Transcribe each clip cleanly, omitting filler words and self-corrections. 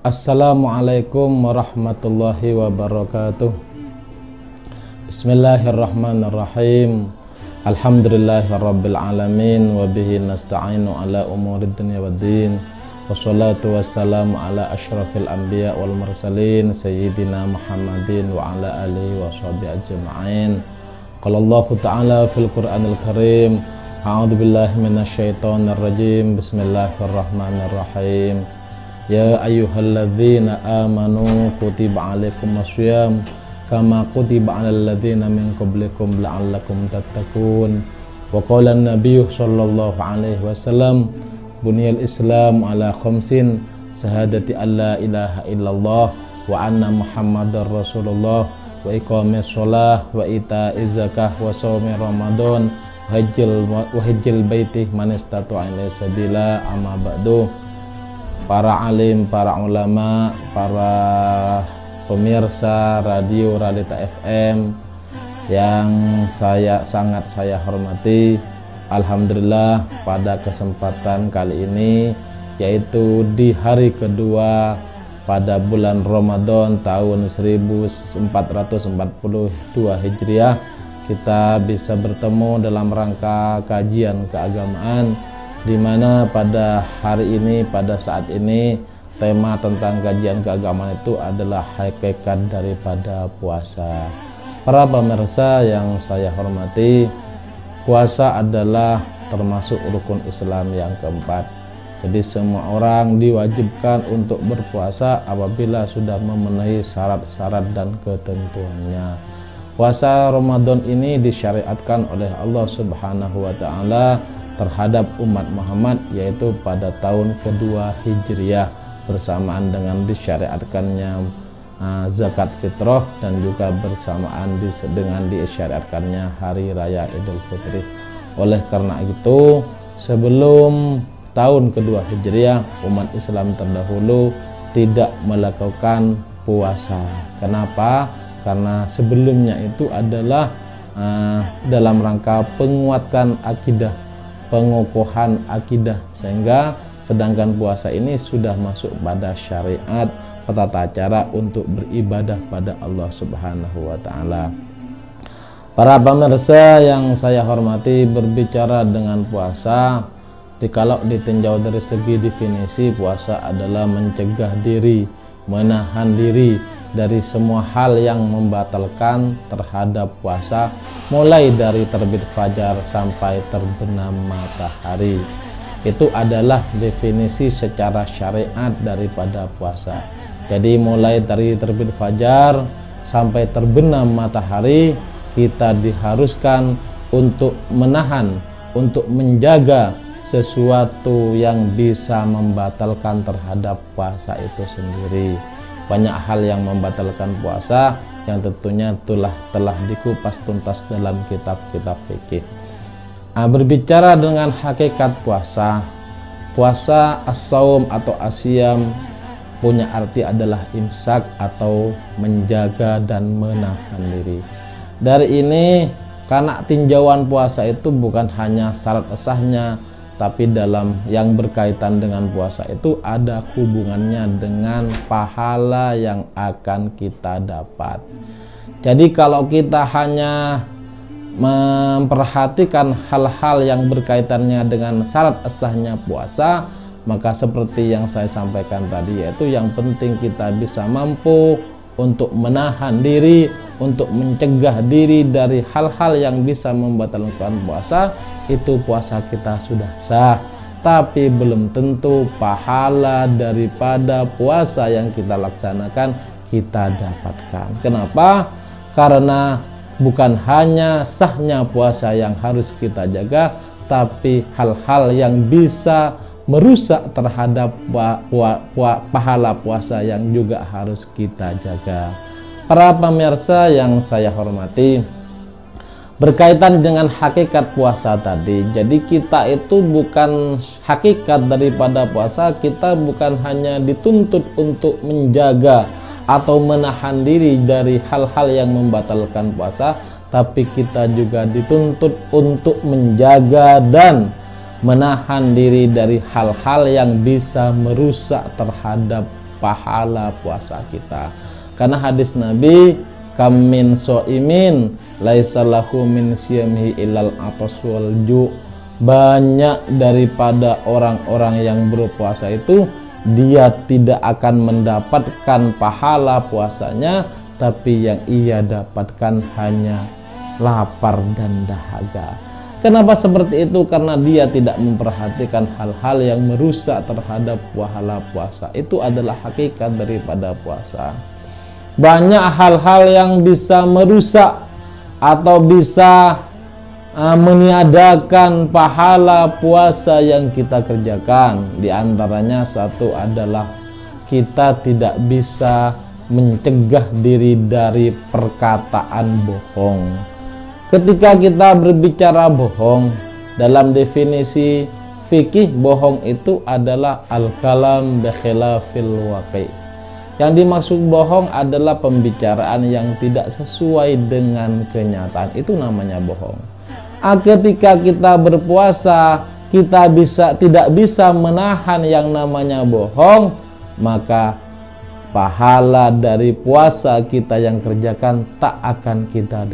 Assalamualaikum warahmatullahi wabarakatuh. Bismillahirrahmanirrahim. Alhamdulillahirabbil alamin wa bihi nasta'inu ala umurid dunya waddin. Wassalatu wassalamu ala asyrafil anbiya wal mursalin sayyidina Muhammadin wa ala alihi wa sahbihi ajma'in. Qala Allahu ta'ala fil Qur'anil Karim, a'udzu billahi minasyaitonir rajim. Bismillahirrahmanirrahim. Ya ayyuhalladzina amanu kutiba alaikumusiyam kama kutiba alal ladzina min qablikum la'allakum tattaqun. Wa qala an-nabiyyu sallallahu alaihi wasallam, buniyal islam ala khamsin, syahadati alla ilaha illallah wa anna muhammadar rasulullah wa iqamis shalah wa ita'iz zakah wa shaumi ramadan wa hajjil baiti man istata'a ilaihi sabila. Amma ba'du. Para alim, para ulama, para pemirsa radio Radita FM yang sangat saya hormati, alhamdulillah pada kesempatan kali ini, yaitu di hari kedua pada bulan Ramadan tahun 1442 Hijriah, kita bisa bertemu dalam rangka kajian keagamaan, di mana pada hari ini, pada saat ini, tema tentang kajian keagamaan itu adalah hakikat daripada puasa. Para pemirsa yang saya hormati, puasa adalah termasuk rukun Islam yang keempat. Jadi semua orang diwajibkan untuk berpuasa apabila sudah memenuhi syarat-syarat dan ketentuannya. Puasa Ramadan ini disyariatkan oleh Allah Subhanahu wa Ta'ala terhadap umat Muhammad, yaitu pada tahun kedua Hijriah, bersamaan dengan disyariatkannya zakat fitrah dan juga bersamaan dengan disyariatkannya hari raya Idul Fitri. Oleh karena itu, sebelum tahun kedua Hijriah, umat Islam terdahulu tidak melakukan puasa. Kenapa? Karena sebelumnya itu adalah dalam rangka penguatan akidah, pengokohan akidah, sehingga sedangkan puasa ini sudah masuk pada syariat tata cara untuk beribadah pada Allah Subhanahu wa Ta'ala. Para pemirsa yang saya hormati, berbicara dengan puasa, kalau ditinjau dari segi definisi, puasa adalah mencegah diri, menahan diri dari semua hal yang membatalkan terhadap puasa, mulai dari terbit fajar sampai terbenam matahari. Itu adalah definisi secara syariat daripada puasa. Jadi mulai dari terbit fajar sampai terbenam matahari, kita diharuskan untuk menahan, untuk menjaga sesuatu yang bisa membatalkan terhadap puasa itu sendiri. Banyak hal yang membatalkan puasa yang tentunya telah dikupas tuntas dalam kitab-kitab fikih. Berbicara dengan hakikat puasa, puasa as-saum atau asyam punya arti adalah imsak atau menjaga dan menahan diri. Dari ini, karena tinjauan puasa itu bukan hanya syarat sahnya, tapi dalam yang berkaitan dengan puasa itu ada hubungannya dengan pahala yang akan kita dapat. Jadi kalau kita hanya memperhatikan hal-hal yang berkaitannya dengan syarat sahnya puasa, maka seperti yang saya sampaikan tadi, yaitu yang penting kita bisa mampu untuk menahan diri, untuk mencegah diri dari hal-hal yang bisa membatalkan puasa, itu puasa kita sudah sah. Tapi belum tentu pahala daripada puasa yang kita laksanakan kita dapatkan. Kenapa? Karena bukan hanya sahnya puasa yang harus kita jaga, tapi hal-hal yang bisa merusak terhadap pahala puasa yang juga harus kita jaga. Para pemirsa yang saya hormati, berkaitan dengan hakikat puasa tadi, jadi kita itu bukan hakikat daripada puasa, kita bukan hanya dituntut untuk menjaga atau menahan diri dari hal-hal yang membatalkan puasa, tapi kita juga dituntut untuk menjaga dan menahan diri dari hal-hal yang bisa merusak terhadap pahala puasa kita. Karena hadis Nabi, kam min so'imin laisa lahu min siyamihi illal atas wal ju'. Banyak daripada orang-orang yang berpuasa itu dia tidak akan mendapatkan pahala puasanya, tapi yang ia dapatkan hanya lapar dan dahaga. Kenapa seperti itu? Karena dia tidak memperhatikan hal-hal yang merusak terhadap pahala puasa. Itu adalah hakikat daripada puasa. Banyak hal-hal yang bisa merusak atau bisa meniadakan pahala puasa yang kita kerjakan. Di antaranya satu adalah kita tidak bisa mencegah diri dari perkataan bohong. Ketika kita berbicara bohong, dalam definisi fikih, bohong itu adalah al-kalam bi khilafil waqi'. Yang dimaksud bohong adalah pembicaraan yang tidak sesuai dengan kenyataan. Itu namanya bohong. Ketika kita berpuasa, kita tidak bisa menahan yang namanya bohong, maka pahala dari puasa kita yang kerjakan tak akan kita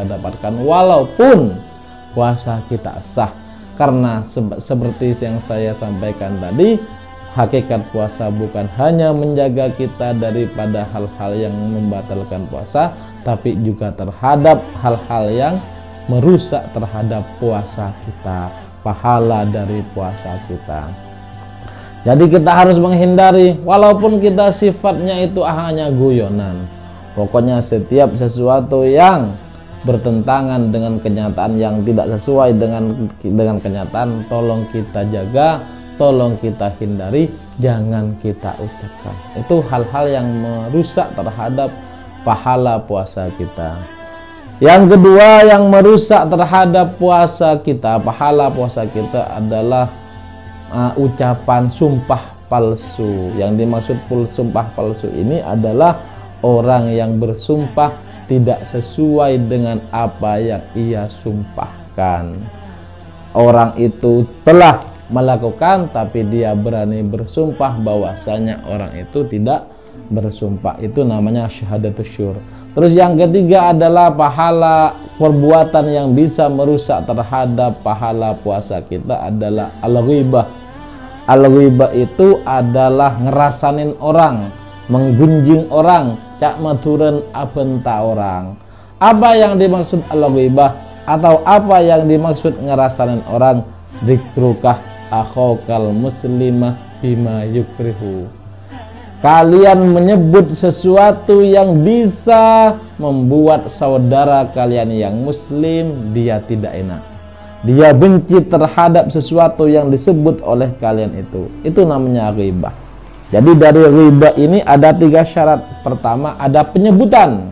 dapatkan walaupun puasa kita sah. Karena seperti yang saya sampaikan tadi, hakikat puasa bukan hanya menjaga kita daripada hal-hal yang membatalkan puasa, tapi juga terhadap hal-hal yang merusak terhadap puasa kita, pahala dari puasa kita. Jadi kita harus menghindari, walaupun kita sifatnya itu hanya guyonan. Pokoknya setiap sesuatu yang bertentangan dengan kenyataan, yang tidak sesuai dengan kenyataan, tolong kita jaga, tolong kita hindari, jangan kita ucapkan. Itu hal-hal yang merusak terhadap pahala puasa kita. Yang kedua yang merusak terhadap puasa kita, pahala puasa kita adalah ucapan sumpah palsu. Yang dimaksud sumpah palsu ini adalah orang yang bersumpah tidak sesuai dengan apa yang ia sumpahkan. Orang itu telah melakukan tapi dia berani bersumpah bahwasanya orang itu tidak bersumpah. Itu namanya syahadatus syur. Terus yang ketiga adalah pahala perbuatan yang bisa merusak terhadap pahala puasa kita adalah al-ghibah. Al-ghibah itu adalah ngerasanin orang, menggunjing orang, cak maturen abenta orang. Apa yang dimaksud al-ghibah atau apa yang dimaksud ngerasanin orang? Dzikrukah akhokal muslimah bima yukrihu. Kalian menyebut sesuatu yang bisa membuat saudara kalian yang muslim dia tidak enak, dia benci terhadap sesuatu yang disebut oleh kalian itu. Itu namanya ghibah. Jadi dari ghibah ini ada 3 syarat. Pertama ada penyebutan.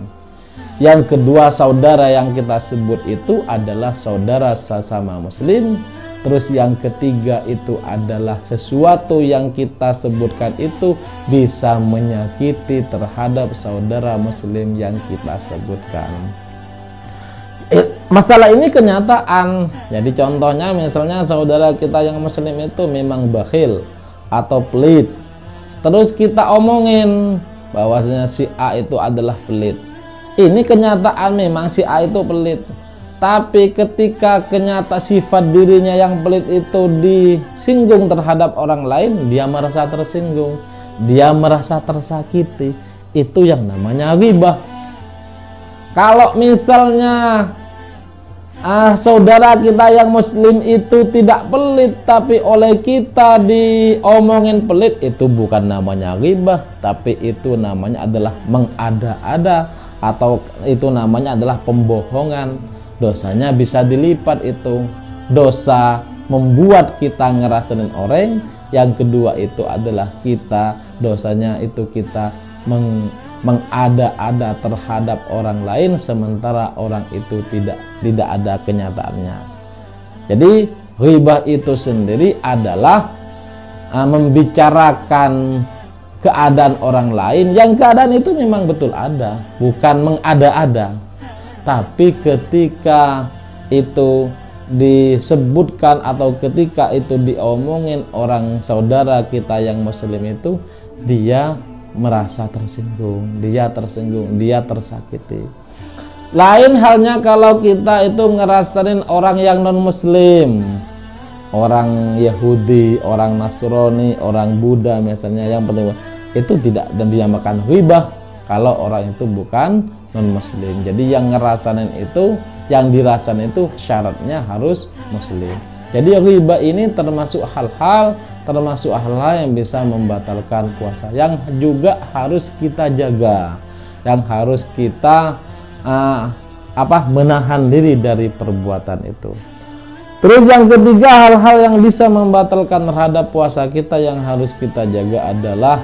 Yang kedua, saudara yang kita sebut itu adalah saudara sesama muslim. Terus yang ketiga itu adalah sesuatu yang kita sebutkan itu bisa menyakiti terhadap saudara muslim yang kita sebutkan. Masalah ini kenyataan. Jadi contohnya misalnya saudara kita yang muslim itu memang bakhil atau pelit. Terus kita omongin bahwasanya si A itu adalah pelit. Ini kenyataan, memang si A itu pelit. Tapi ketika kenyataan sifat dirinya yang pelit itu disinggung terhadap orang lain, dia merasa tersinggung, dia merasa tersakiti. Itu yang namanya ghibah. Kalau misalnya saudara kita yang muslim itu tidak pelit, tapi oleh kita diomongin pelit, itu bukan namanya ghibah, tapi itu namanya adalah mengada-ada, atau itu namanya adalah pembohongan. Dosanya bisa dilipat itu. Dosa membuat kita ngerasain orang. Yang kedua itu adalah kita, dosanya itu kita mengada-ada terhadap orang lain, sementara orang itu tidak ada kenyataannya. Jadi ghibah itu sendiri adalah membicarakan keadaan orang lain yang keadaan itu memang betul ada, bukan mengada-ada. Tapi ketika itu disebutkan atau ketika itu diomongin orang saudara kita yang muslim itu, dia merasa tersinggung, dia tersakiti. Lain halnya kalau kita itu ngerasain orang yang non muslim, orang Yahudi, orang Nasrani, orang Buddha misalnya, yang penting itu tidak dinamakan ghibah kalau orang itu bukan non muslim. Jadi yang ngerasain itu, yang dirasain itu syaratnya harus muslim. Jadi ghibah ini termasuk hal-hal yang bisa membatalkan puasa, yang juga harus kita jaga, yang harus kita menahan diri dari perbuatan itu. Terus yang ketiga, hal-hal yang bisa membatalkan terhadap puasa kita yang harus kita jaga adalah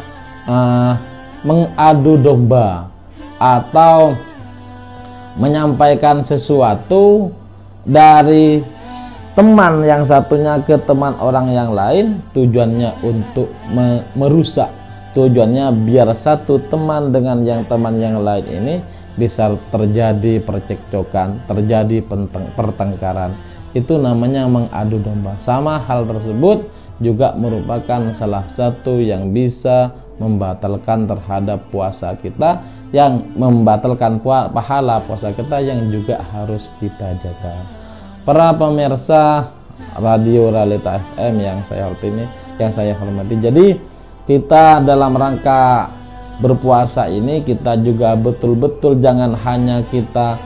mengadu domba atau menyampaikan sesuatu dari teman yang satunya ke teman orang yang lain, tujuannya untuk merusak, tujuannya biar satu teman dengan yang teman yang lain ini bisa terjadi percekcokan, terjadi pertengkaran. Itu namanya mengadu domba. Sama hal tersebut juga merupakan salah satu yang bisa membatalkan terhadap puasa kita, yang membatalkan pahala puasa kita, yang juga harus kita jaga. Para pemirsa Radio Realita FM yang saya hormati, jadi kita dalam rangka berpuasa ini, kita juga betul-betul jangan hanya kita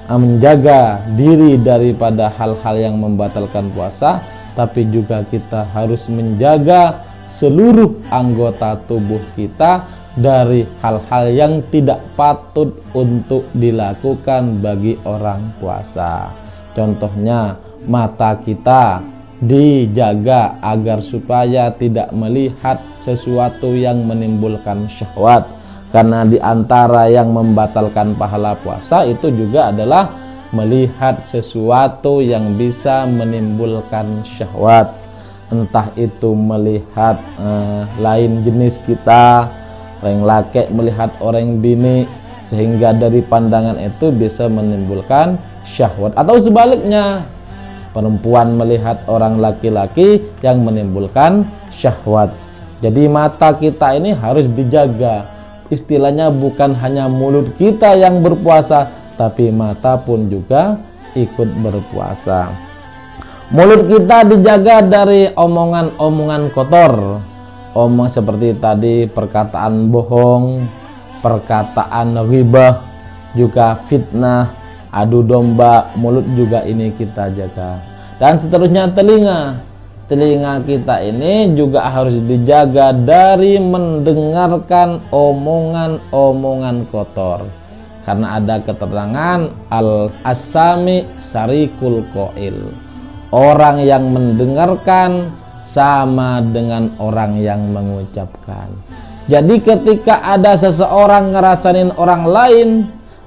menjaga diri daripada hal-hal yang membatalkan puasa, tapi juga kita harus menjaga seluruh anggota tubuh kita dari hal-hal yang tidak patut untuk dilakukan bagi orang puasa. Contohnya, mata kita dijaga agar supaya tidak melihat sesuatu yang menimbulkan syahwat, karena di antara yang membatalkan pahala puasa itu juga adalah melihat sesuatu yang bisa menimbulkan syahwat, entah itu melihat lain jenis kita, orang laki melihat orang bini, sehingga dari pandangan itu bisa menimbulkan syahwat, atau sebaliknya perempuan melihat orang laki-laki yang menimbulkan syahwat. Jadi mata kita ini harus dijaga, istilahnya bukan hanya mulut kita yang berpuasa, tapi mata pun juga ikut berpuasa. Mulut kita dijaga dari omongan-omongan kotor, omong seperti tadi, perkataan bohong, perkataan ghibah, juga fitnah, adu domba. Mulut juga ini kita jaga. Dan seterusnya telinga kita ini juga harus dijaga dari mendengarkan omongan-omongan kotor, karena ada keterangan al-asami sarikul qail, orang yang mendengarkan sama dengan orang yang mengucapkan. Jadi ketika ada seseorang ngerasain orang lain,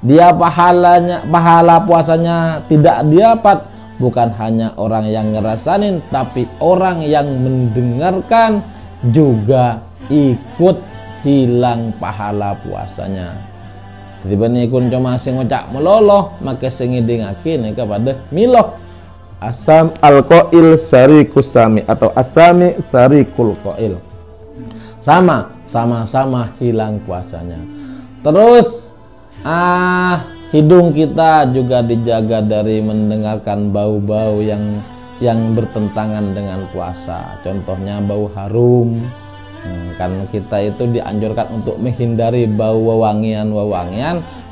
dia pahala puasanya tidak dapat, bukan hanya orang yang ngerasain, tapi orang yang mendengarkan juga ikut hilang pahala puasanya. Tiba-tiba ikut cuma sing ngucap meloloh, maka sing ngidingake kepada miloh. Asam al-qail sarikus sami, atau asami sarikul qail. Sama-sama hilang puasanya. Terus hidung kita juga dijaga dari mendengarkan bau-bau yang bertentangan dengan puasa. Contohnya bau harum. Kan kita itu dianjurkan untuk menghindari bau wewangian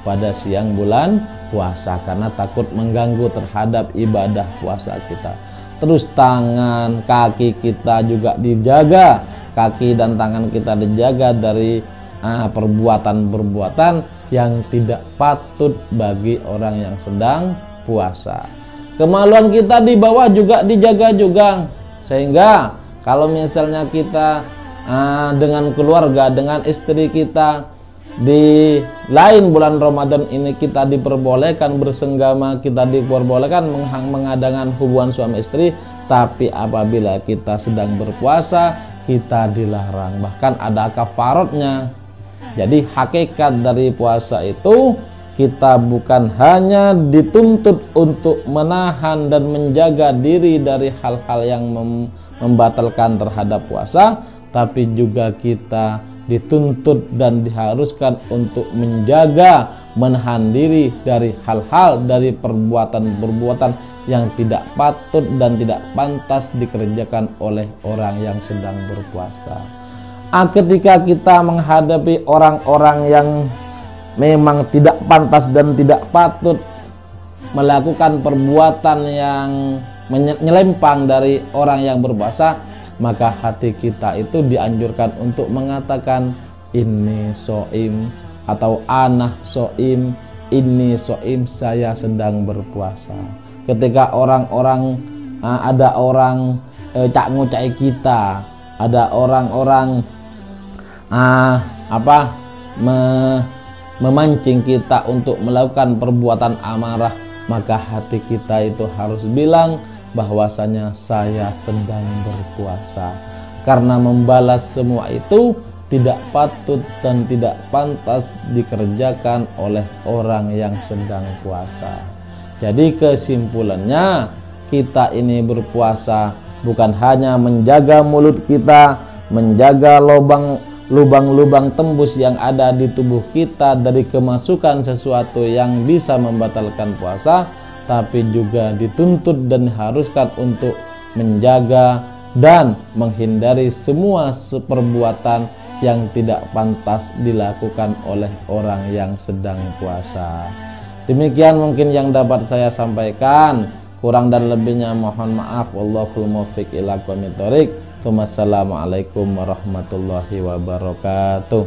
pada siang bulan puasa, karena takut mengganggu terhadap ibadah puasa kita. Terus tangan, kaki kita juga dijaga, kaki dan tangan kita dijaga dari perbuatan-perbuatan yang tidak patut bagi orang yang sedang puasa. Kemaluan kita di bawah juga dijaga juga, sehingga kalau misalnya kita dengan keluarga, dengan istri kita di lain bulan Ramadan ini, kita diperbolehkan bersenggama, kita diperbolehkan mengadakan hubungan suami istri, tapi apabila kita sedang berpuasa kita dilarang, bahkan ada kafaratnya. Jadi hakikat dari puasa itu kita bukan hanya dituntut untuk menahan dan menjaga diri dari hal-hal yang membatalkan terhadap puasa, tapi juga kita dituntut dan diharuskan untuk menjaga, menahan diri dari hal-hal, dari perbuatan-perbuatan yang tidak patut dan tidak pantas dikerjakan oleh orang yang sedang berpuasa. Ketika kita menghadapi orang-orang yang memang tidak pantas dan tidak patut melakukan perbuatan yang menyelempang dari orang yang berpuasa, maka hati kita itu dianjurkan untuk mengatakan ini soim atau anah soim, ini soim, saya sedang berpuasa. Ketika orang-orang ada orang cak ngucai kita, ada orang-orang memancing kita untuk melakukan perbuatan amarah, maka hati kita itu harus bilang bahwasanya saya sedang berpuasa, karena membalas semua itu tidak patut dan tidak pantas dikerjakan oleh orang yang sedang puasa. Jadi kesimpulannya, kita ini berpuasa bukan hanya menjaga mulut kita, menjaga lubang-lubang tembus yang ada di tubuh kita dari kemasukan sesuatu yang bisa membatalkan puasa, tapi juga dituntut dan diharuskan untuk menjaga dan menghindari semua perbuatan yang tidak pantas dilakukan oleh orang yang sedang puasa. Demikian mungkin yang dapat saya sampaikan. Kurang dan lebihnya mohon maaf. Wallahul muwaffiq ila aqwamit thoriq. Wassalamualaikum warahmatullahi wabarakatuh.